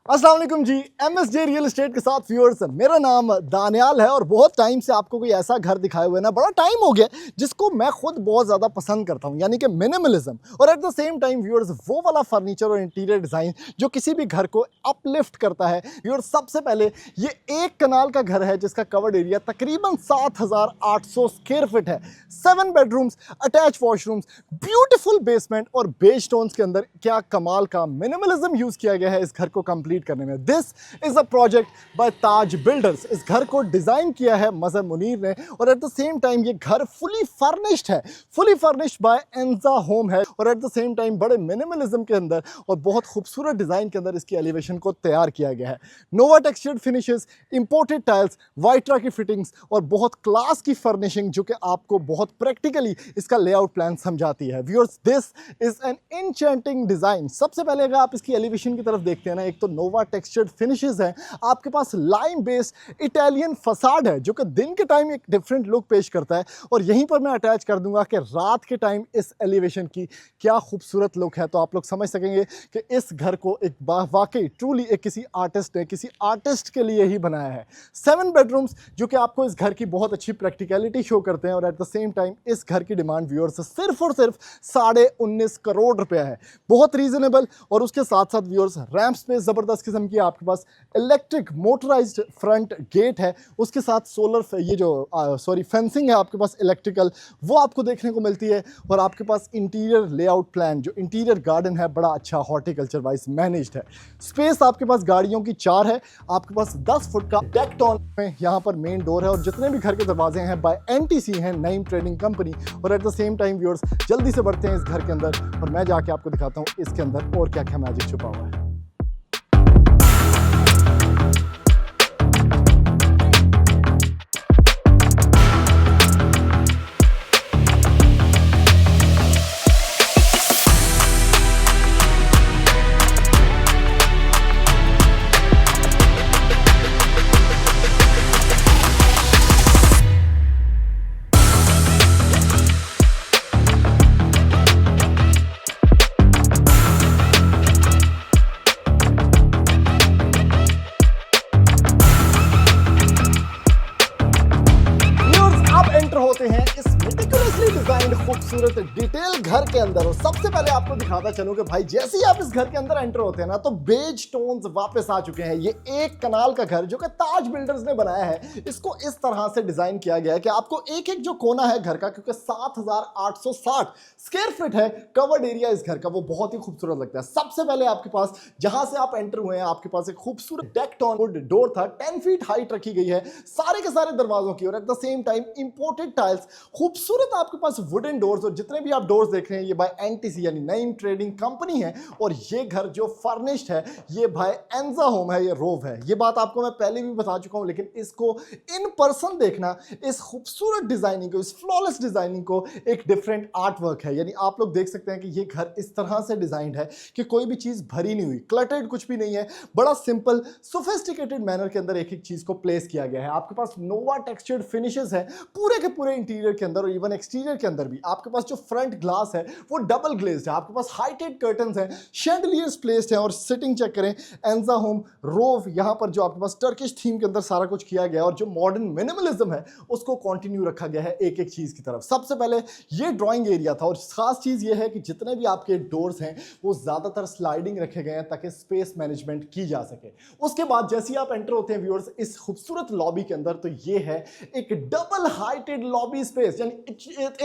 अस्सलाम वालेकुम जी। MSJ real estate के साथ व्यूअर्स, मेरा नाम दानियाल है और बहुत टाइम से आपको कोई ऐसा घर दिखाए हुए ना, बड़ा टाइम हो गया जिसको मैं खुद बहुत ज़्यादा पसंद करता हूं, यानी कि मिनिमलिज्म और at the same time viewers वो वाला फर्नीचर और इंटीरियर डिज़ाइन जो किसी भी घर को अपलिफ्ट करता है। व्यूअर्स, सबसे पहले ये एक कनाल का घर है जिसका कवर्ड एरिया तकरीबन 7,800 स्क्वायर फीट है। 7 bedrooms, attach washrooms, beautiful basement और बेज स्टोन्स के अंदर क्या कमाल का मिनिमलिज्म यूज़ किया गया है इस घर को कंप्लीट करने में। This is a project by Taj builders. इस घर को डिजाइन किया है मजहर मुनीर ने और एट द सेम टाइम ये घर फुली फर्निश्ड है, फुली फर्निश्ड बाय एंजा होम है और एट द सेम टाइम बड़े मिनिमलिज्म के अंदर और बहुत खूबसूरत डिजाइन के अंदर इसकी एलिवेशन को तैयार किया गया है। Nova textured finishes, imported tiles, Vitra की फिटिंग्स और बहुत क्लास की फर्निशिंग जो कि आपको बहुत प्रैक्टिकली इसका लेआउट प्लान समझाती है। Viewers, this is an enchanting design. सबसे पहले अगर आप इसकी एलिवेशन की तरफ देखते हैं ना, एक तो नोवा टेक्सचर्ड फिनिशेस है, आपके पास लाइम बेस्ड इटालियन फसाड है जो कि दिन के टाइम एक डिफरेंट लुक पेश करता है और यहीं पर मैं अटैच कर दूंगा कि रात के टाइम इस एलिवेशन की क्या खूबसूरत लुक है, तो आप लोग समझ सकेंगे कि इस घर को एक वाकई ट्रूली एक किसी आर्टिस्ट ने किसी आर्टिस्ट के लिए ही बनाया है। 7 बेडरूम्स जो कि आपको इस घर की बहुत अच्छी प्रैक्टिकलिटी शो करते हैं और एट द सेम टाइम इस घर की डिमांड व्यूअर्स सिर्फ और सिर्फ 19.5 करोड़ रुपया है, बहुत रीजनेबल। और उसके साथ साथ व्यूअर्स, रैम्प स्पेस जबरदस्त किस्म की आपके पास, इलेक्ट्रिक मोटराइज्ड फ्रंट गेट है, उसके साथ सोलर ये जो फेंसिंग है आपके पास इलेक्ट्रिकल, वो आपको देखने को मिलती है और आपके पास इंटीरियर लेआउट प्लान जो इंटीरियर गार्डन है बड़ा अच्छा हॉर्टिकल्चर वाइज मैनेज्ड है। स्पेस आपके पास गाड़ियों की 4 है, आपके पास 10 फुट का डेक टॉन में यहाँ पर मेन डोर है और जितने भी घर के दरवाजे हैं बाय एनटीसी हैं, नईम ट्रेडिंग कंपनी। और at the same time viewers, जल्दी से बढ़ते हैं इस घर के अंदर और मैं जाके आपको दिखाता हूँ इसके अंदर और क्या क्या मैजिक छुपा हुआ है। होते हैं इस मेटिकुलसली डिजाइंड खूबसूरत डिटेल घर के अंदर और सबसे पहले आपको दिखाता चलूं कि भाई जैसे ही आप इस घर के अंदर एंटर होते हैं ना, तो बेज टोन्स वापस आ चुके हैं। ये एक कनाल का घर जो कि ताज बिल्डर्स ने बनाया है, इसको इस तरह से डिजाइन किया गया है कि आपको एक एक जो कोना है घर का, क्योंकि 7,860 स्क्वायर फीट है कवर्ड एरिया इस घर का, वो बहुत ही खूबसूरत लगता है। सबसे पहले आपके पास जहां से आप एंटर हुए हैं, आपके पास एक खूबसूरत डेक टॉन वुड डोर था, 10 फीट हाइट रखी गई है सारे के सारे दरवाजों की और at the same time imported tiles, खूबसूरत आपके पास वुडन डोर्स और जितने भी आप डोर्स देख रहे हैं ये बाय एनटीसी यानी नईम ट्रेडिंग कंपनी है और ये घर जो फर्निश्ड है ये बाय एंजा होम है, ये रोव है। ये बात आपको मैं पहले भी बता चुका हूं, लेकिन इसको इन पर्सन देखना, इस खूबसूरत डिजाइनिंग को, इस फ्लॉलेस डिजाइनिंग को, एक डिफरेंट आर्ट वर्क है। यानी आप लोग देख सकते हैं कि ये घर इस तरह से डिजाइंड है कि कोई भी चीज भरी नहीं हुई, क्लटर्ड कुछ भी नहीं है, बड़ा सिंपल सोफिस्टिकेटेड मैनर के अंदर एक एक चीज को प्लेस किया गया है। आपके पास नोवा टेक्सचर्ड फिनिशेस है पूरे के पूरे इंटीरियर के अंदर और इवन एक्सटीरियर के अंदर भी। आपके पास जो फ्रंट ग्लास है वो डबल ग्लेज्ड है, आपके पास हाइटेड कर्टन्स हैं, शैंडलियर्स प्लेस्ड हैं और सिटिंग चेक करें, एंजा होम रोव, यहां पर जो आपके पास टर्किश थीम के अंदर सारा कुछ किया गया और जो मॉडर्न मिनिमलिज्म है उसको कंटिन्यू रखा गया है एक एक चीज की तरफ। सबसे पहले ये ड्राइंग एरिया था और खास चीज ये है कि जितने भी आपके डोर्स हैं वो ज्यादातर स्लाइडिंग रखे गए हैं ताकि स्पेस मैनेजमेंट की जा सके। उसके बाद जैसे ही आप एंटर होते हैं व्यूअर्स इस खूबसूरत लॉबी के अंदर, तो ये है एक डबल हाइटेड लॉबी स्पेस, यानी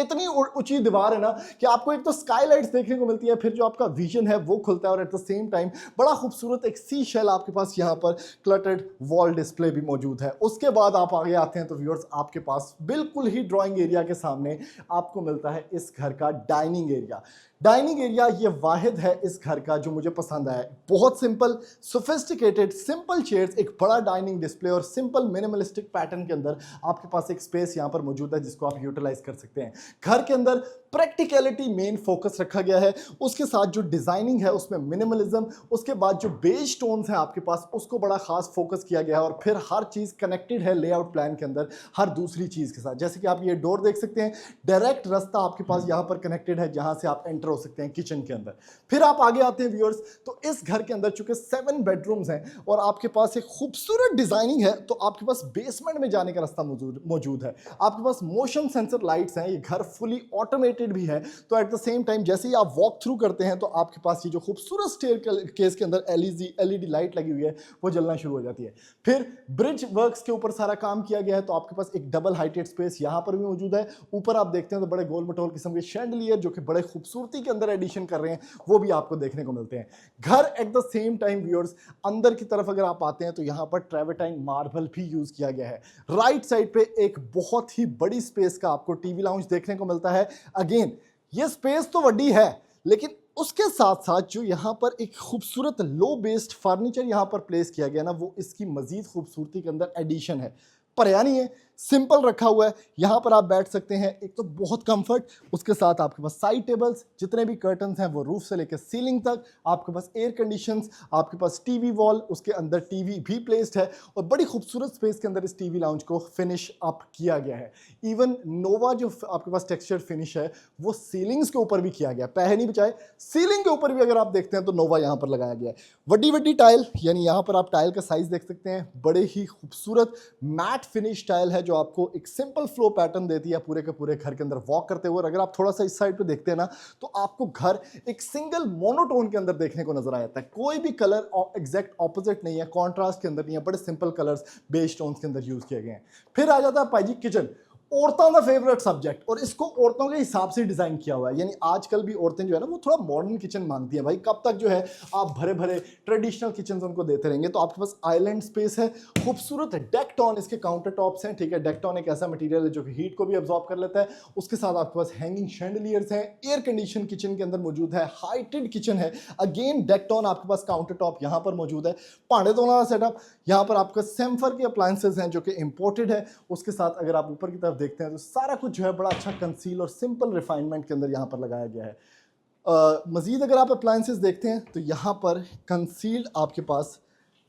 इतनी ऊंची दीवार है ना कि आपको एक तो स्काईलाइट्स देखने को मिलती है, फिर जो आपका विजन है वो खुलता है और एट द सेम टाइम बड़ा खूबसूरत एक सी शेल आपके पास यहाँ पर क्लटर्ड वॉल डिस्प्ले भी मौजूद है। उसके बाद आप आगे आते हैं तो व्यूअर्स आपके पास बिल्कुल ही ड्राइंग एरिया के सामने आपको मिलता है इस घर का डाइनिंग एरिया। डाइनिंग एरिया ये वाहिद है इस घर का जो मुझे पसंद आया। बहुत सिंपल, सोफिस्टिकेटेड, सिंपल चेयर्स, एक बड़ा डाइनिंग डिस्प्ले और सिंपल मिनिमलिस्टिक पैटर्न के अंदर आपके पास एक स्पेस यहाँ पर मौजूद है जिसको आप यूटिलाइज कर सकते हैं। घर के अंदर प्रैक्टिकलिटी मेन फोकस रखा गया है, उसके साथ जो डिजाइनिंग है उसमें मिनिमलिज्म, उसके बाद जो बेज टोन्स हैं आपके पास उसको बड़ा खास फोकस किया गया है और फिर हर चीज कनेक्टेड है लेआउट प्लान के अंदर हर दूसरी चीज के साथ। जैसे कि आप ये डोर देख सकते हैं, डायरेक्ट रास्ता आपके पास यहाँ पर कनेक्टेड है जहां से आप एंटर एंटर हो सकते हैं किचन के अंदर। फिर आप आगे आते हैं व्यूअर्स, तो इस घर के अंदर चूंकि 7 बेडरूम्स हैं और आपके पास एक खूबसूरत डिजाइनिंग है, तो आपके पास बेसमेंट में जाने का रास्ता मौजूद है। आपके पास मोशन सेंसर लाइट्स हैं, ये घर फुली ऑटोमेटेड भी है, तो एट द सेम टाइम जैसे ही आप वॉक थ्रू करते हैं तो आपके पास ये जो खूबसूरत स्टेयर केस के अंदर एलईडी लाइट लगी हुई है वो जलना शुरू हो जाती है। फिर ब्रिज वर्क्स के ऊपर सारा काम किया गया है, तो आपके पास एक डबल हाइटेड स्पेस यहां पर भी मौजूद है। ऊपर आप देखते हैं तो बड़े गोल मटोल किस्म के शैंडलियर जो कि बड़े खूबसूरती के अंदर एडिशन कर रहे हैं, वो भी आपको देखने को मिलते हैं। घर at the same time viewers अंदर की तरफ अगर आप आते हैं तो यहां पर ट्रेवर्टाइन मार्बल भी यूज किया गया है। राइट साइड पे एक बहुत ही बड़ी स्पेस का आपको टीवी लाउंज देखने को मिलता है। अगेन ये स्पेस तो बड़ी है, लेकिन उसके साथ साथ जो यहाँ पर एक खूबसूरत लो बेस्ड फर्नीचर यहाँ पर प्लेस किया गया ना, वो इसकी मजीद खूबसूरती के अंदर एडिशन है। पर यानी है सिंपल रखा हुआ है, यहाँ पर आप बैठ सकते हैं, एक तो बहुत कंफर्ट, उसके साथ आपके पास साइड टेबल्स, जितने भी कर्टन्स हैं वो रूफ से लेकर सीलिंग तक, आपके पास एयर कंडीशंस, आपके पास टीवी वॉल, उसके अंदर टीवी भी प्लेस्ड है और बड़ी खूबसूरत स्पेस के अंदर इस टीवी लाउंज को फिनिश अप किया गया है। इवन नोवा जो आपके पास टेक्सचर फिनिश है वो सीलिंग्स के ऊपर भी किया गया, पैसे नहीं बचाए, सीलिंग के ऊपर भी अगर आप देखते हैं तो नोवा यहाँ पर लगाया गया है। वड्डी टाइल, यानी यहाँ पर आप टाइल का साइज देख सकते हैं, बड़े ही खूबसूरत मैट फिनिश टाइल है जो आपको एक सिंपल फ्लो पैटर्न देती है पूरे के पूरे घर के अंदर वॉक करते हुए। और अगर आप थोड़ा सा इस साइड पे देखते हैं ना, तो आपको घर एक सिंगल मोनोटोन के अंदर देखने को नजर आ जाता है। कोई भी कलर एग्जैक्ट ऑपोजिट नहीं है, कॉन्ट्रास्ट के अंदर नहीं है, बड़े सिंपल कलर्स बेज टोन्स के अंदर यूज किए गए हैं। फिर आ जाता है भाई जी किचन, औरतों का फेवरेट सब्जेक्ट, और इसको औरतों के हिसाब से डिजाइन किया हुआ है। यानी आजकल भी औरतें जो है ना वो थोड़ा मॉडर्न किचन मांगती हैं। भाई कब तक जो है आप भरे भरे ट्रेडिशनल किचन उनको देते रहेंगे। तो आपके पास आइलैंड स्पेस है, खूबसूरत डेक्टॉन इसके काउंटर टॉप्स हैं, ठीक है। डेक्टॉन एक ऐसा मटेरियल है जो कि हीट को भी अब्जॉर्ब कर लेता है। उसके साथ आपके पास हैंगिंग शैंडलियर्स हैं, एयर कंडीशन किचन के अंदर मौजूद है, हाइटेड किचन है। अगेन डेक्टॉन आपके पास काउंटर टॉप यहाँ पर मौजूद है, भांडे धोने का सेटअप, यहाँ पर आपका सेम्फर के अप्लायंसेज हैं जो कि इंपोर्टेड है। उसके साथ अगर आप ऊपर की तरफ देखते हैं तो सारा कुछ जो है बड़ा अच्छा कंसील और सिंपल रिफाइनमेंट के अंदर यहाँ पर लगाया गया है। मजीद अगर आप अप्लायंसेस देखते हैं तो यहाँ पर कंसील्ड आपके पास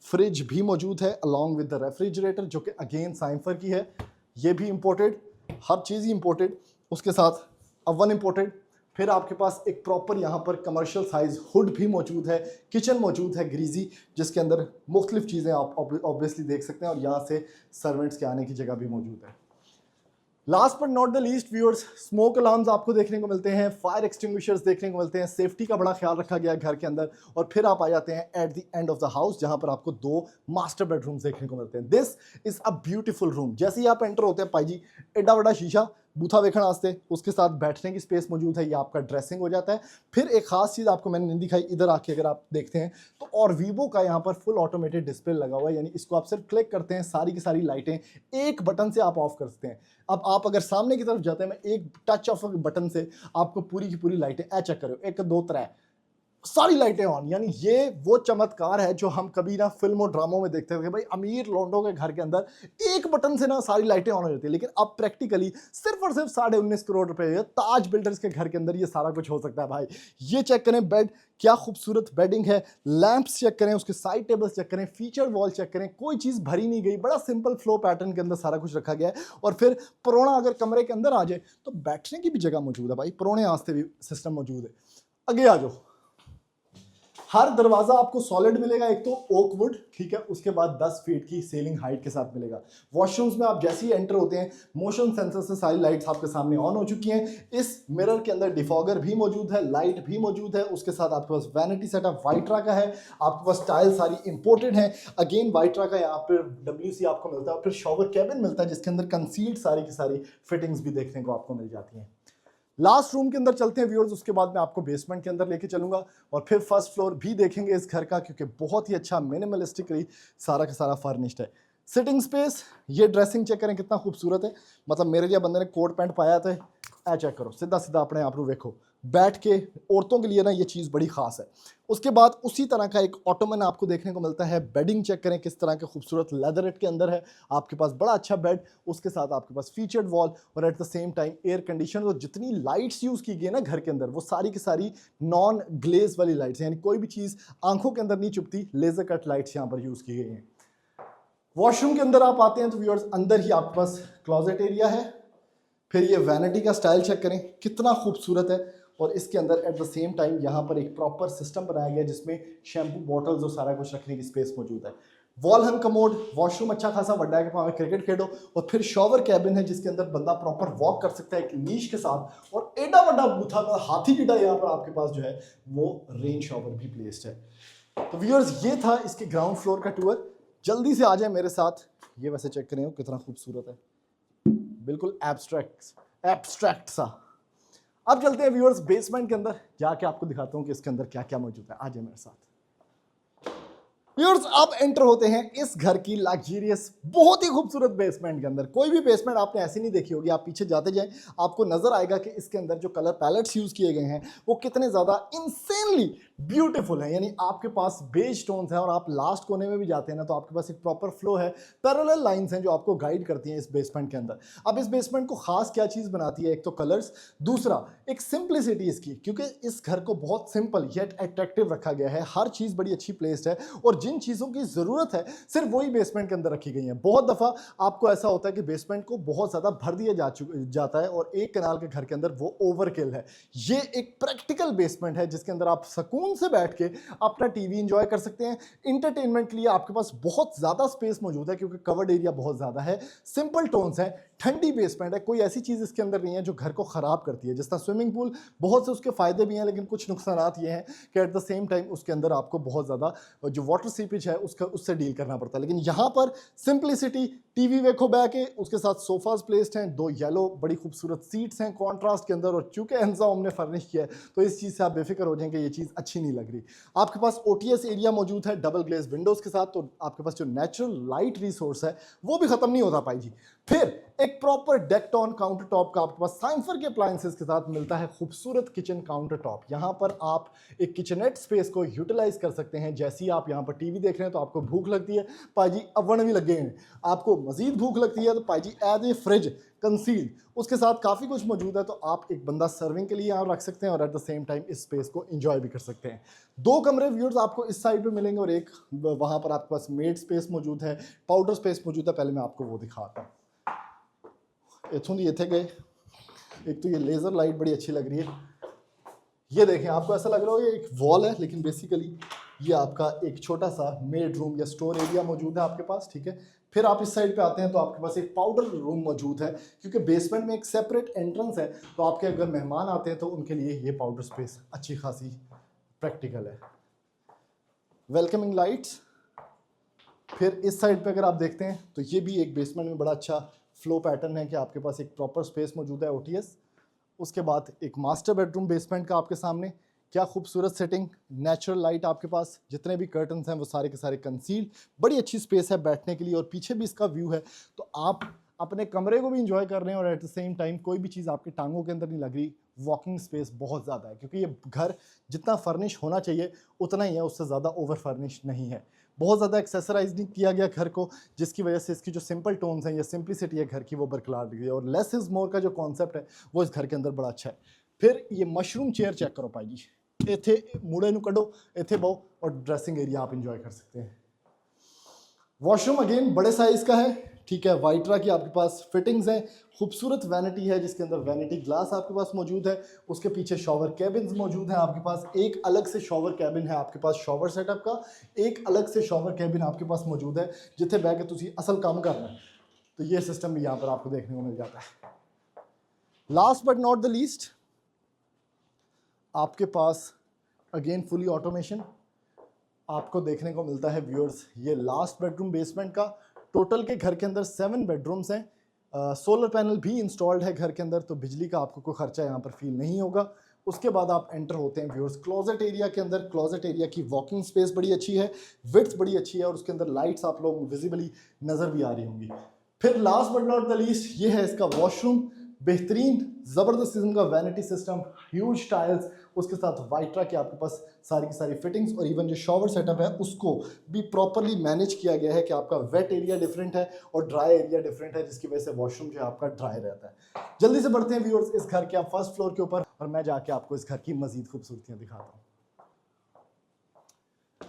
फ्रिज भी मौजूद है अलॉन्ग विद द रेफ्रिजरेटर, जो कि अगेन साइंफर की है, ये भी इंपोर्टेड, हर चीज़ ही इंपोर्टेड। उसके साथ अवन इंपोर्टेड। फिर आपके पास एक प्रॉपर यहाँ पर कमर्शियल साइज हुड भी मौजूद है, किचन मौजूद है ग्रीजी, जिसके अंदर मुख्तलिफ चीज़ें आप ऑब्वियसली देख सकते हैं, और यहाँ से सर्वेंट्स के आने की जगह भी मौजूद है। Last but not the least viewers, smoke alarms आपको देखने को मिलते हैं, फायर एक्सटिंग्विशर्स देखने को मिलते हैं, सेफ्टी का बड़ा ख्याल रखा गया है घर के अंदर। और फिर आप आ जाते हैं at the end of the house, जहां पर आपको 2 मास्टर बेडरूम्स देखने को मिलते हैं। This is a beautiful room. जैसे ही आप एंटर होते हैं, पाई जी एडा बड़ा शीशा बूथा वेखण वास्ते, उसके साथ बैठने की स्पेस मौजूद है, ये आपका ड्रेसिंग हो जाता है। फिर एक खास चीज़ आपको मैंने नहीं दिखाई, इधर आके अगर आप देखते हैं तो और वीवो का यहाँ पर फुल ऑटोमेटेड डिस्प्ले लगा हुआ है, यानी इसको आप सिर्फ क्लिक करते हैं, सारी की सारी लाइटें एक बटन से आप ऑफ कर सकते हैं। अब आप अगर सामने की तरफ जाते हैं, मैं एक टच ऑफ बटन से आपको पूरी की पूरी लाइटें चेक करो, 1 2 3 सारी लाइटें ऑन। यानी ये वो चमत्कार है जो हम कभी ना फिल्म और ड्रामों में देखते थे, भाई अमीर लोंडों के घर के अंदर एक बटन से ना सारी लाइटें ऑन हो जाती है। लेकिन अब प्रैक्टिकली सिर्फ और सिर्फ 19.5 करोड़ रुपए ताज बिल्डर्स के घर के अंदर ये सारा कुछ हो सकता है। भाई ये चेक करें, बेड क्या खूबसूरत बेडिंग है, लैंप्स चेक करें, उसके साइड टेबल्स चेक करें, फीचर वॉल चेक करें, कोई चीज़ भरी नहीं गई, बड़ा सिंपल फ्लो पैटर्न के अंदर सारा कुछ रखा गया है। और फिर परोना अगर कमरे के अंदर आ जाए तो बैठने की भी जगह मौजूद है, भाई परोने वास्ते भी सिस्टम मौजूद है। आगे आ जाओ, हर दरवाजा आपको सॉलिड मिलेगा, एक तो ओक वुड, ठीक है, उसके बाद 10 फीट की सेलिंग हाइट के साथ मिलेगा। वॉशरूम्स में आप जैसे ही एंटर होते हैं, मोशन सेंसर से सारी लाइट्स आपके सामने ऑन हो चुकी हैं। इस मिरर के अंदर डिफॉगर भी मौजूद है, लाइट भी मौजूद है। उसके साथ आपके पास वैनिटी सेटअप वाइट्रा का है, आपके पास टाइल सारी इंपोर्टेड है। अगेन वाइट्रा का यहाँ पर WC आपको मिलता है, फिर शॉवर कैबिन मिलता है जिसके अंदर कंसील्ड सारी की सारी फिटिंग्स भी देखने को आपको मिल जाती हैं। लास्ट रूम के अंदर चलते हैं व्यूअर्स, उसके बाद मैं आपको बेसमेंट के अंदर लेके चलूंगा और फिर फर्स्ट फ्लोर भी देखेंगे इस घर का, क्योंकि बहुत ही अच्छा मिनिमलिस्टिकली सारा का सारा फर्निश्ड है। सिटिंग स्पेस, ये ड्रेसिंग चेक करें कितना खूबसूरत है, मतलब मेरे लिए बंदे ने कोट पैंट पाया था, ऐ चेक करो, सीधा सीधा अपने आप को देखो, बैठ के औरतों के लिए ना ये चीज़ बड़ी खास है। उसके बाद उसी तरह का एक ऑटोमन आपको देखने को मिलता है। बेडिंग चेक करें किस तरह के खूबसूरत लेदरेट के अंदर है, आपके पास बड़ा अच्छा बेड, उसके साथ आपके पास फीचर्ड वॉल और at the same time air condition. और जितनी लाइट्स यूज़ की गई ना घर के अंदर, वो सारी की सारी नॉन ग्लेज वाली लाइट्स, यानी कोई भी चीज़ आंखों के अंदर नहीं चुभती, लेजर कट लाइट्स यहाँ पर यूज़ की गई हैं। वॉशरूम के अंदर आप आते हैं तो व्यूअर्स अंदर ही आपके पास क्लॉजेट एरिया है। फिर ये वैनिटी का स्टाइल चेक करें कितना खूबसूरत है, और इसके अंदर एट द सेम टाइम यहाँ पर एक प्रॉपर सिस्टम बनाया गया है जिसमें शैम्पू बॉटल्स और सारा कुछ रखने की स्पेस मौजूद है। वॉल हंग कमोड, वॉशरूम अच्छा खासा बड़ा है कि वहाँ क्रिकेट खेलो, और फिर शॉवर कैबिन है जिसके अंदर बंदा प्रॉपर वॉक कर सकता है एक नीश के साथ, और एडा बड़ा बूथा का हाथी गिडा यहाँ पर आपके पास जो है वो रेन शॉवर भी प्लेस्ड है। तो व्यूअर्स ये था इसके ग्राउंड फ्लोर का टूर। जल्दी से आ जाए मेरे साथ, ये वैसे चेक करें कितना खूबसूरत है, बिल्कुल एब्स्ट्रैक्ट सा। अब चलते हैं व्यूअर्स बेसमेंट के अंदर, जाके आपको दिखाता हूँ कि इसके अंदर क्या क्या मौजूद है। आ जाए मेरे साथ व्यूअर्स। अब एंटर होते हैं इस घर की लग्जरियस बहुत ही खूबसूरत बेसमेंट के अंदर। कोई भी बेसमेंट आपने ऐसी नहीं देखी होगी, आप पीछे जाते जाएं आपको नजर आएगा कि इसके अंदर जो कलर पैलेट्स यूज किए गए हैं वो कितने ज्यादा इंसेनली ब्यूटीफुल है। यानी आपके पास बेज टोन्स हैं, और आप लास्ट कोने में भी जाते हैं ना तो आपके पास एक प्रॉपर फ्लो है, पैरेलल लाइंस हैं जो आपको गाइड करती हैं इस बेसमेंट के अंदर। अब इस बेसमेंट को खास क्या चीज बनाती है, एक तो कलर्स, दूसरा एक सिंप्लिसिटी इसकी, क्योंकि इस घर को बहुत सिंपल येट अट्रैक्टिव रखा गया है। हर चीज बड़ी अच्छी प्लेस्ड है, और जिन चीजों की जरूरत है सिर्फ वही बेसमेंट के अंदर रखी गई है। बहुत दफा आपको ऐसा होता है कि बेसमेंट को बहुत ज्यादा भर दिया जाता है, और एक कनाल के घर के अंदर वो ओवरकिल है। ये एक प्रैक्टिकल बेसमेंट है जिसके अंदर आप सुकून से बैठ के अपना टीवी एंजॉय कर सकते हैं। इंटरटेनमेंट के लिए आपके पास बहुत ज्यादा स्पेस मौजूद है क्योंकि कवर्ड एरिया बहुत ज्यादा है। सिंपल टोन्स है, ठंडी बेसमेंट है, कोई ऐसी चीज इसके अंदर नहीं है जो घर को खराब करती है। जिस तरह स्विमिंग पूल, बहुत से उसके फायदे भी हैं, लेकिन कुछ नुकसान ये हैं कि एट द सेम टाइम उसके अंदर आपको बहुत ज्यादा जो वाटर सीपेज है उससे डील करना पड़ता है। लेकिन यहाँ पर सिंप्लिसिटी, टीवी देखो बैक के, उसके साथ सोफाज प्लेस्ड हैं, 2 येलो बड़ी खूबसूरत सीट्स हैं कॉन्ट्रास्ट के अंदर, और चूंकि एंजा हमने फर्निश किया है तो इस चीज से आप बेफिक्र हो जाएंगे, ये चीज अच्छी नहीं लग रही। आपके पास ओटीएस एरिया मौजूद है डबल ग्लेज विंडोज के साथ, तो आपके पास जो नेचुरल लाइट रिसोर्स है वो भी खत्म नहीं होता पाई जी। फिर एक प्रॉपर डेक्टॉन काउंटर टॉप का आपके पास साइंफर के अप्लायंसेस के साथ मिलता है खूबसूरत किचन काउंटर टॉप। यहां पर आप एक किचनेट स्पेस को यूटिलाइज कर सकते हैं। जैसे ही आप यहां पर टीवी देख रहे हैं तो आपको भूख लगती है, पाजी अवन भी लगे हैं, आपको मजीद भूख लगती है तो पाजी एज ए फ्रिज कंसील्ड उसके साथ काफ़ी कुछ मौजूद है, तो आप एक बंदा सर्विंग के लिए यहाँ रख सकते हैं और एट द सेम टाइम इस स्पेस को एंजॉय भी कर सकते हैं। 2 कमरे व्यूअर्स आपको इस साइड पे मिलेंगे, और एक वहाँ पर आपके पास मेड स्पेस मौजूद है, पाउडर स्पेस मौजूद है। पहले मैं आपको वो दिखाता हूँ। इथों दी इथे गए, एक तो ये लेज़र लाइट बड़ी अच्छी लग रही है। ये देखें, आपको ऐसा लग रहा हो ये एक वॉल है, लेकिन बेसिकली ये आपका एक छोटा सा मेड रूम या स्टोर एरिया मौजूद है आपके पास, ठीक है। फिर आप इस साइड पे आते हैं तो आपके पास एक पाउडर रूम मौजूद है, क्योंकि बेसमेंट में एक सेपरेट एंट्रेंस है, तो आपके अगर मेहमान आते हैं तो उनके लिए ये पाउडर स्पेस अच्छी खासी प्रैक्टिकल है। Welcoming lights. फिर इस साइड पे अगर आप देखते हैं तो ये भी एक बेसमेंट में बड़ा अच्छा फ्लो पैटर्न है कि आपके पास एक प्रॉपर स्पेस मौजूद है ओटीएस। उसके बाद एक मास्टर बेडरूम बेसमेंट का आपके सामने, क्या खूबसूरत सेटिंग, नेचुरल लाइट आपके पास, जितने भी कर्टन्स हैं वो सारे के सारे कंसील्ड, बड़ी अच्छी स्पेस है बैठने के लिए, और पीछे भी इसका व्यू है, तो आप अपने कमरे को भी इंजॉय कर रहे हैं और एट द सेम टाइम कोई भी चीज़ आपकी टांगों के अंदर नहीं लग रही। वॉकिंग स्पेस बहुत ज़्यादा है, क्योंकि ये घर जितना फर्निश होना चाहिए उतना ही है, उससे ज़्यादा ओवर फर्निश नहीं है। बहुत ज़्यादा एक्सेसराइज नहीं किया गया घर को, जिसकी वजह से इसकी जो सिंपल टोन्स हैं या सिंप्लिसिटी है घर की वो बरकरार रही है, और लेस इज मोर का जो कॉन्सेप्ट है वो इस घर के अंदर बड़ा अच्छा है। फिर ये मशरूम चेयर चेक करो भाई जी, इथे मुड़े नू कढ़ो, इथे बहु, और ड्रेसिंग एरिया आप इंजॉय कर सकते हैं। वॉशरूम अगेन बड़े साइज का है, ठीक है। वाइट्रा की आपके पास फिटिंग्स हैं, खूबसूरत वैनिटी है जिसके अंदर वैनिटी ग्लास आपके पास मौजूद है। उसके पीछे शॉवर कैबिन्स मौजूद हैं आपके पास, एक अलग से शॉवर कैबिन है आपके पास शॉवर सेटअप का, एक अलग से शॉवर कैबिन आपके पास मौजूद है जिथे बह के तुसी असल काम करना है, तो ये सिस्टम भी यहाँ पर आपको देखने को मिल जाता है। Last but not the least, आपके पास अगेन फुली ऑटोमेशन आपको देखने को मिलता है व्यूअर्स। ये लास्ट बेडरूम बेसमेंट का, टोटल के घर के अंदर 7 बेडरूम्स हैं, सोलर पैनल भी इंस्टॉल्ड है घर के अंदर, तो बिजली का आपको कोई खर्चा यहाँ पर फील नहीं होगा। उसके बाद आप एंटर होते हैं व्यूअर्स क्लोजेट एरिया के अंदर। क्लोजेट एरिया की वॉकिंग स्पेस बड़ी अच्छी है, विड्थ बड़ी अच्छी है, और उसके अंदर लाइट्स आप लोग विजिबली नज़र भी आ रही होंगी। फिर last but not the least, ये है इसका वॉशरूम, बेहतरीन ज़बरदस्त किस्म का वैनिटी सिस्टम, ह्यूज टाइल्स, उसके साथ वाइट्रा के आपके पास सारी की सारी फिटिंग्स, और इवन जो शॉवर सेटअप है उसको भी प्रॉपरली मैनेज किया गया है कि आपका वेट एरिया डिफरेंट है और ड्राई एरिया डिफरेंट है, जिसकी वजह से वॉशरूम जो है आपका ड्राई रहता है। जल्दी से बढ़ते हैं व्यूअर्स इस घर के आप फर्स्ट फ्लोर के ऊपर, और मैं जाके आपको इस घर की मजीद खूबसूरतियाँ दिखाता हूँ।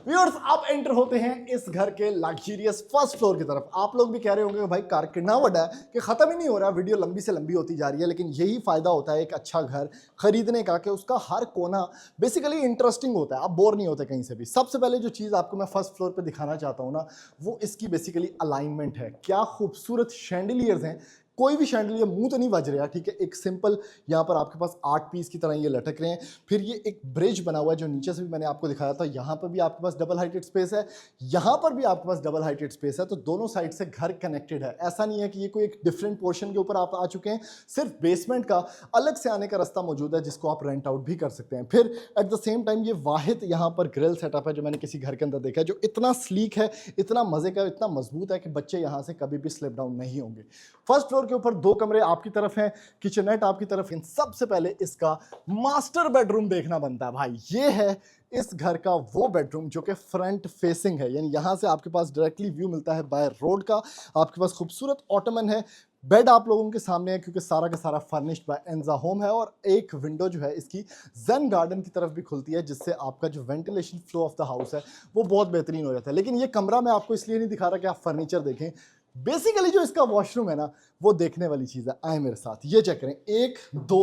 व्यूअर्स आप एंटर होते हैं इस घर के लग्जरियस फर्स्ट फ्लोर की तरफ। आप लोग भी कह रहे होंगे कि भाई कार कितना बड़ा है कि खत्म ही नहीं हो रहा, वीडियो लंबी से लंबी होती जा रही है, लेकिन यही फायदा होता है एक अच्छा घर खरीदने का कि उसका हर कोना बेसिकली इंटरेस्टिंग होता है, आप बोर नहीं होते कहीं से भी। सबसे पहले जो चीज़ आपको मैं फर्स्ट फ्लोर पे दिखाना चाहता हूँ ना, वो इसकी बेसिकली अलाइनमेंट है। क्या खूबसूरत शैंडिलियर्स हैं, कोई भी शैंडलियर मुंह तो नहीं बज रहा, ठीक है, एक सिंपल यहाँ पर आपके पास 8 पीस की तरह ये लटक रहे हैं। फिर ये एक ब्रिज बना हुआ है जो नीचे से भी मैंने आपको दिखाया था, यहाँ पर भी आपके पास डबल हाइटेड स्पेस है, यहाँ पर भी आपके पास डबल हाइटेड स्पेस है। तो दोनों साइड से घर कनेक्टेड है, ऐसा नहीं है कि ये कोई एक डिफरेंट पोर्शन के ऊपर आप आ चुके हैं। सिर्फ बेसमेंट का अलग से आने का रास्ता मौजूद है जिसको आप रेंट आउट भी कर सकते हैं। फिर एट द सेम टाइम ये वाहिद यहाँ पर ग्रिल सेटअप है जो मैंने किसी घर के अंदर देखा है, जो इतना स्लीक है, इतना मजे का, इतना मजबूत है कि बच्चे यहाँ से कभी भी स्लिप डाउन नहीं होंगे। फर्स्ट फ्लोर के ऊपर 2 कमरे आपकी तरफ है, किचननेट आपकी तरफ है। सबसे पहले इसका मास्टर बेडरूम देखना बनता है भाई। ये है इस घर का वो बेडरूम जो कि फ्रंट फेसिंग है, यानी यहां से आपके पास डायरेक्टली व्यू मिलता है बाय रोड का। आपके पास खूबसूरत ऑटोमन है, बेड आप लोगों के सामने है क्योंकि सारा का सारा फर्निश्ड बाय एंजा होम है, और एक विंडो जो है इसकी जेन गार्डन की तरफ भी खुलती है जिससे आपका जो ventilation flow of the house है वो बहुत बेहतरीन हो जाता है। लेकिन ये कमरा मैं आपको इसलिए नहीं दिखा रहा कि आप फर्नीचर देखें, बेसिकली जो इसका वॉशरूम है ना वो देखने वाली चीज है। आए मेरे साथ, ये चेक करें, 1 2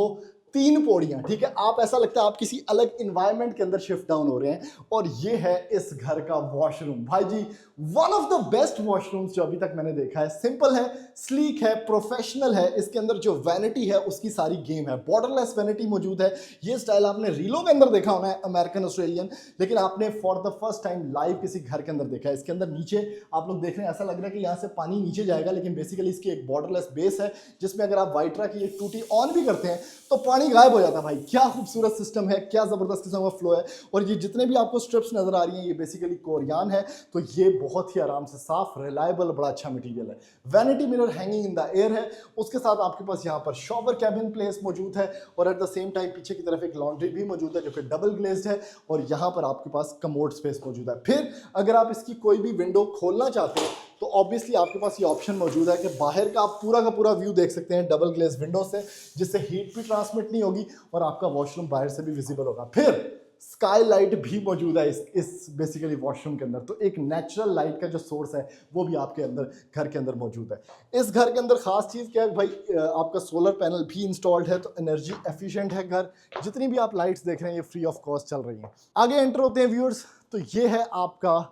3 पौड़ियां, ठीक है, आप ऐसा लगता है आप किसी अलग इन्वायरमेंट के अंदर शिफ्ट डाउन हो रहे हैं। और ये है इस घर का वॉशरूम भाई ji, one of the best washrooms जो अभी तक मैंने देखा है। सिंपल है, स्लीक है, प्रोफेशनल है। इसके अंदर जो वैनिटी है उसकी सारी गेम है, बॉर्डरलेस वैनिटी मौजूद है। ये स्टाइल आपने रीलों के अंदर देखा होना है, अमेरिकन ऑस्ट्रेलियन, लेकिन आपने for the first time live किसी घर के अंदर देखा है। इसके अंदर नीचे आप लोग देख रहे हैं, ऐसा लग रहा है कि यहाँ से पानी नीचे जाएगा, लेकिन बेसिकली इसकी एक बॉर्डरलेस बेस है जिसमें अगर आप वाइट्रा की एक टूटी ऑन भी करते हैं तो पानी गायब हो जाता है। भाई क्या खूबसूरत सिस्टम है, क्या जबरदस्त किस्म का फ्लो है। और ये जितने भी आपको स्ट्रिप्स नजर आ रही हैं ये बेसिकली कोरियान है, तो ये बहुत ही आराम से साफ, रिलायबल, बड़ा अच्छा मटेरियल है। Vanity mirror hanging in the air है, उसके साथ आपके पास यहाँ पर शॉवर कैबिन प्लेस मौजूद है, और एट द सेम टाइम पीछे की तरफ एक लॉन्ड्री भी मौजूद है जो कि डबल ग्लेज्ड है, और यहाँ पर आपके पास कमोड स्पेस मौजूद है। फिर अगर आप इसकी कोई भी विंडो खोलना चाहते हैं तो ऑब्वियसली आपके पास ये ऑप्शन मौजूद है कि बाहर का आप पूरा का पूरा व्यू देख सकते हैं डबल ग्लेज विंडो से, जिससे हीट भी ट्रांसमिट नहीं होगी और आपका वॉशरूम बाहर से भी विजिबल होगा। फिर स्काई लाइट भी मौजूद है इस बेसिकली वॉशरूम के अंदर, तो एक नेचुरल लाइट का जो सोर्स है वो भी आपके अंदर घर के अंदर मौजूद है। इस घर के अंदर खास चीज़ क्या है भाई, आपका सोलर पैनल भी इंस्टॉल्ड है, तो एनर्जी एफिशिएंट है घर। जितनी भी आप लाइट्स देख रहे हैं ये फ्री ऑफ कॉस्ट चल रही हैं। आगे एंटर होते हैं व्यूअर्स, तो ये है आपका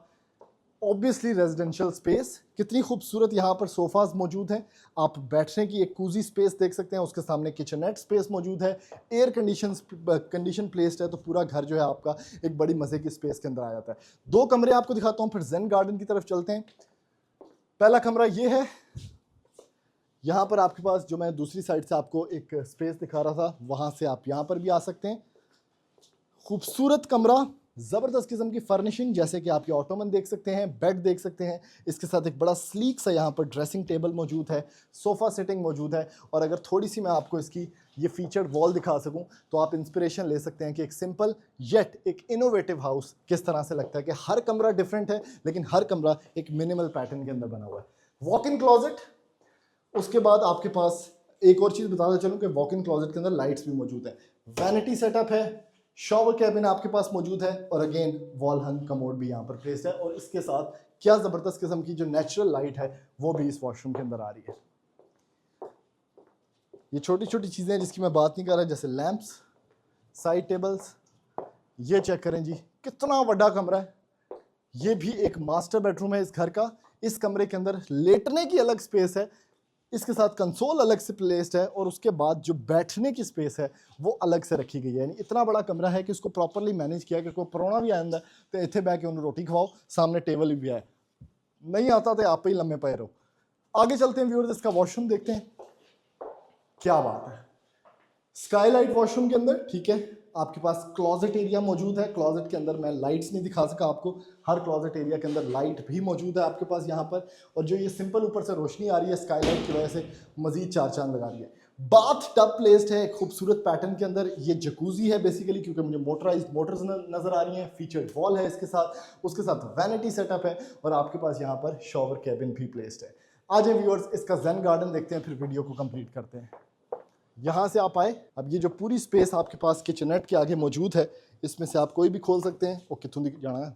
ऑब्वियसली रेजिडेंशियल स्पेस। कितनी खूबसूरत यहाँ पर सोफाज मौजूद हैं, आप बैठने की एक कूजी स्पेस देख सकते हैं। उसके सामने किचननेट स्पेस मौजूद है, एयर कंडीशन प्लेस्ड है, तो पूरा घर जो है आपका एक बड़ी मजे की स्पेस के अंदर आ जाता है। 2 कमरे आपको दिखाता हूँ, फिर जेन गार्डन की तरफ चलते हैं। पहला कमरा ये है, यहाँ पर आपके पास जो मैं दूसरी साइड से आपको एक स्पेस दिखा रहा था वहां से आप यहाँ पर भी आ सकते हैं। खूबसूरत कमरा, जबरदस्त किस्म की फर्निशिंग, जैसे कि आप ये ऑटोमन देख सकते हैं, बेड देख सकते हैं, इसके साथ एक बड़ा स्लीक सा यहाँ पर ड्रेसिंग टेबल मौजूद है, सोफा सेटिंग मौजूद है। और अगर थोड़ी सी मैं आपको इसकी ये फीचर्ड वॉल दिखा सकूं तो आप इंस्पिरेशन ले सकते हैं कि एक सिंपल येट एक इनोवेटिव हाउस किस तरह से लगता है, कि हर कमरा डिफरेंट है लेकिन हर कमरा एक मिनिमल पैटर्न के अंदर बना हुआ है। वॉक इन क्लॉजेट, उसके बाद आपके पास एक और चीज़ बताता चलूँ कि वॉक इन क्लॉजेट के अंदर लाइट्स भी मौजूद है, वैनिटी सेटअप है, शॉवर कैबिन आपके पास मौजूद है, और अगेन वॉल हंग कमोड भी यहाँ पर प्लेस्ड है। और इसके साथ क्या ज़बरदस्त किस्म की जो नेचुरल लाइट है वो भी इस वॉशरूम के अंदर आ रही है। ये छोटी छोटी चीज़ें जिसकी मैं बात नहीं कर रहा, जैसे लैंप्स, साइड टेबल्स। ये चेक करें जी, कितना बड़ा कमरा है। ये भी एक मास्टर बेडरूम है इस घर का। इस कमरे के अंदर लेटने की अलग स्पेस है, इसके साथ कंसोल अलग से प्लेस्ड है, और उसके बाद जो बैठने की स्पेस है वो अलग से रखी गई है। यानी इतना बड़ा कमरा है कि इसको प्रॉपरली मैनेज किया कि कोई परौना भी आया तो इतने बह के उन्हें रोटी खवाओ, सामने टेबल भी आए, नहीं आता तो आप ही लम्बे पे रहो। आगे चलते हैं व्यूअर्स, इसका वॉशरूम देखते हैं। क्या बात है, स्काईलाइट वॉशरूम के अंदर, ठीक है, आपके पास क्लॉजेट एरिया मौजूद है। क्लॉजेट के अंदर मैं लाइट्स नहीं दिखा सका आपको, हर क्लॉजेट एरिया के अंदर लाइट भी मौजूद है आपके पास यहाँ पर। और जो ये सिंपल ऊपर से रोशनी आ रही है स्काईलाइट की वजह से मजीद 4 चांद लगा रही है। बाथ टब प्लेस्ड है एक खूबसूरत पैटर्न के अंदर। ये जकूजी है बेसिकली, क्योंकि मुझे मोटराइज्ड मोटर्स नजर आ रही हैं। फीचर्ड वॉल है इसके साथ, उसके साथ वैनिटी सेटअप है, और आपके पास यहाँ पर शॉवर कैबिन भी प्लेस्ड है। आज व्यूअर्स इसका जेन गार्डन देखते हैं, फिर वीडियो को कंप्लीट करते हैं। यहाँ से आप आए, अब ये जो पूरी स्पेस आपके पास किचननेट के आगे मौजूद है, इसमें से आप कोई भी खोल सकते हैं। ओके, तुम जाना है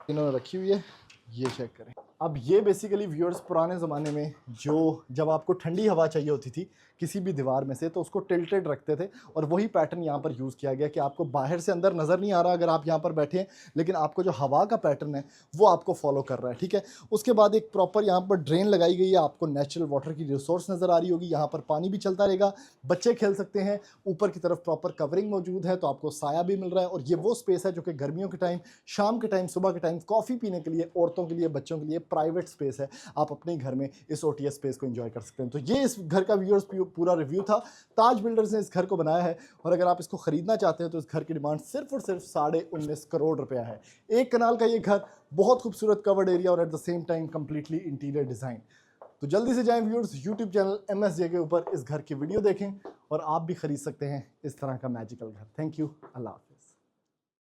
इन्होंने रखी हुई है, ये चेक करें। अब ये बेसिकली व्यूअर्स पुराने ज़माने में जो जब आपको ठंडी हवा चाहिए होती थी किसी भी दीवार में से, तो उसको टिल्टेड रखते थे और वही पैटर्न यहाँ पर यूज़ किया गया कि आपको बाहर से अंदर नज़र नहीं आ रहा अगर आप यहाँ पर बैठे हैं, लेकिन आपको जो हवा का पैटर्न है वो आपको फॉलो कर रहा है, ठीक है। उसके बाद एक प्रॉपर यहाँ पर ड्रेन लगाई गई है, आपको नेचुरल वाटर की रिसोर्स नज़र आ रही होगी, यहाँ पर पानी भी चलता रहेगा, बच्चे खेल सकते हैं, ऊपर की तरफ प्रॉपर कवरिंग मौजूद है तो आपको साया भी मिल रहा है। और ये वो स्पेस है जो कि गर्मियों के टाइम, शाम के टाइम, सुबह के टाइम कॉफ़ी पीने के लिए, औरतों के लिए, बच्चों के लिए प्राइवेट स्पेस है, आप अपने घर में इस ओटीएस स्पेस को एंजॉय कर सकते हैं। तो ये इस घर का व्यूअर्स पूरा रिव्यू था। ताज बिल्डर्स ने इस घर को बनाया है और अगर आप इसको खरीदना चाहते हैं तो इस घर की डिमांड सिर्फ और सिर्फ 19.5 करोड़ रुपया है। 1 कनाल का ये घर, बहुत खूबसूरत कवर्ड एरिया और at the same time completely interior design. तो जल्दी से जाएं व्यूअर्स, यूट्यूब चैनल MSJ के ऊपर इस घर की वीडियो देखें और आप भी खरीद सकते हैं इस तरह का मैजिकल घर। थैंक यू, अल्लाह हाफ़िज़।